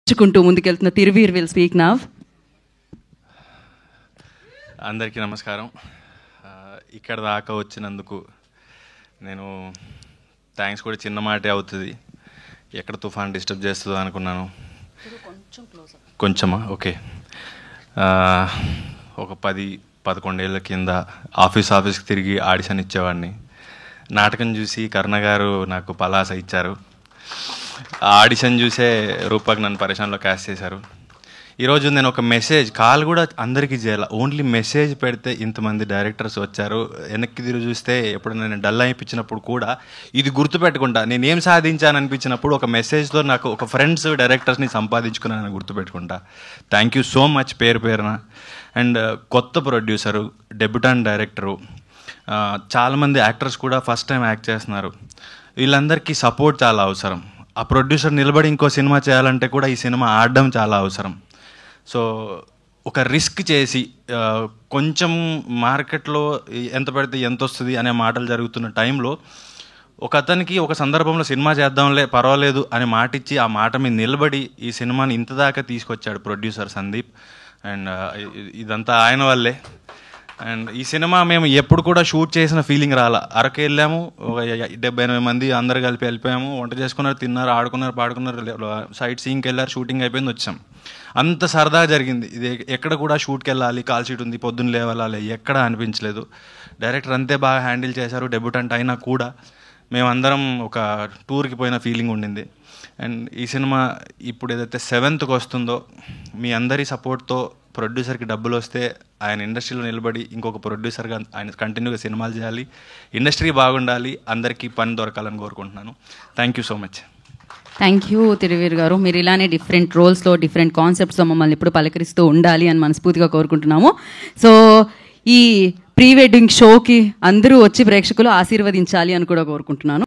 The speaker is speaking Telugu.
చుకుంటూ ముందుకెళ్తున్న తిరువీర్ విల్ స్పీక్ నౌ. అందరికీ నమస్కారం. ఇక్కడ దాకా వచ్చినందుకు నేను థ్యాంక్స్ కూడా చిన్న మాటే అవుతుంది. ఎక్కడ తుఫాన్ డిస్టర్బ్ చేస్తుందో అనుకున్నాను. కొంచెమా? ఓకే. ఒక 10-11 ఏళ్ళ కింద ఆఫీస్కి తిరిగి ఆడిషన్ ఇచ్చేవాడిని. నాటకం చూసి కరుణ గారు నాకు పలాస ఇచ్చారు. ఆ ఆడిషన్ చూసే రూపక్ నన్ను పరిశ్రమలో క్యాస్ట్ చేశారు. ఈరోజు నేను ఒక మెసేజ్ కాల్ కూడా అందరికీ చేయాలి, ఓన్లీ మెసేజ్ పెడితే ఇంతమంది డైరెక్టర్స్ వచ్చారు. వెనక్కి తిరిగి చూస్తే ఎప్పుడు నేను డల్ అయిపించినప్పుడు కూడా ఇది గుర్తుపెట్టుకుంటా. నేను ఏం సాధించాను అనిపించినప్పుడు ఒక మెసేజ్తో నాకు ఒక ఫ్రెండ్స్ డైరెక్టర్స్ని సంపాదించుకున్నాను గుర్తుపెట్టుకుంటా. థ్యాంక్ యూ సో మచ్ పేరు పేరున. అండ్ కొత్త ప్రొడ్యూసరు, డెబ్యూటాంట్ డైరెక్టరు, చాలామంది యాక్టర్స్ కూడా ఫస్ట్ టైం యాక్ట్ చేస్తున్నారు. వీళ్ళందరికీ సపోర్ట్ చాలా అవసరం. ఆ ప్రొడ్యూసర్ నిలబడి ఇంకో సినిమా చేయాలంటే కూడా ఈ సినిమా ఆడడం చాలా అవసరం. సో ఒక రిస్క్ చేసి కొంచెం మార్కెట్లో ఎంత పెడితే ఎంత వస్తుంది అనే మాటలు జరుగుతున్న టైంలో ఒక అతనికి ఒక సందర్భంలో సినిమా చేద్దాంలే పర్వాలేదు అని మాట ఇచ్చి ఆ మాట మీద నిలబడి ఈ సినిమాని ఇంత దాకా తీసుకొచ్చాడు ప్రొడ్యూసర్ సందీప్. అండ్ ఇదంతా ఆయన వల్లే. అండ్ ఈ సినిమా మేము ఎప్పుడు కూడా షూట్ చేసిన ఫీలింగ్ రాలా. అరకు వెళ్ళాము, ఒక 70-80 మంది అందరు కలిపి వెళ్ళిపోయాము. వంట చేసుకున్నారు, తిన్నారు, ఆడుకున్నారు, పాడుకున్నారు, సైట్ సీయింగ్కి వెళ్ళారు, షూటింగ్ అయిపోయింది, వచ్చాం. అంత సరదాగా జరిగింది. ఇది ఎక్కడ కూడా షూట్కి వెళ్ళాలి, కాల్ షీట్ ఉంది, పొద్దున్న లేవాలి, ఎక్కడ అనిపించలేదు. డైరెక్టర్ అంతే బాగా హ్యాండిల్ చేశారు. డెబ్యూటెంట్ అయినా కూడా మేమందరం ఒక టూర్కి పోయిన ఫీలింగ్ ఉండింది. అండ్ ఈ సినిమా ఇప్పుడు ఏదైతే 7th వస్తుందో మీ అందరి సపోర్ట్తో ప్రొడ్యూసర్కి డబ్బులు వస్తే ఆయన ఇండస్ట్రీలో నిలబడి ఇంకొక ప్రొడ్యూసర్గా ఆయన కంటిన్యూగా సినిమాలు చేయాలి, ఇండస్ట్రీ బాగుండాలి, అందరికీ పని దొరకాలని కోరుకుంటున్నాను. Thank you so much. Thank you Thiruveer గారు. మీరు ఇలానే డిఫరెంట్ రోల్స్లో డిఫరెంట్ కాన్సెప్ట్స్తో మమ్మల్ని ఎప్పుడు పలకరిస్తూ ఉండాలి అని మనస్ఫూర్తిగా కోరుకుంటున్నాము. సో ఈ ప్రీ వెడ్డింగ్ షోకి అందరూ వచ్చి ప్రేక్షకులు ఆశీర్వదించాలి అని కూడా కోరుకుంటున్నాను.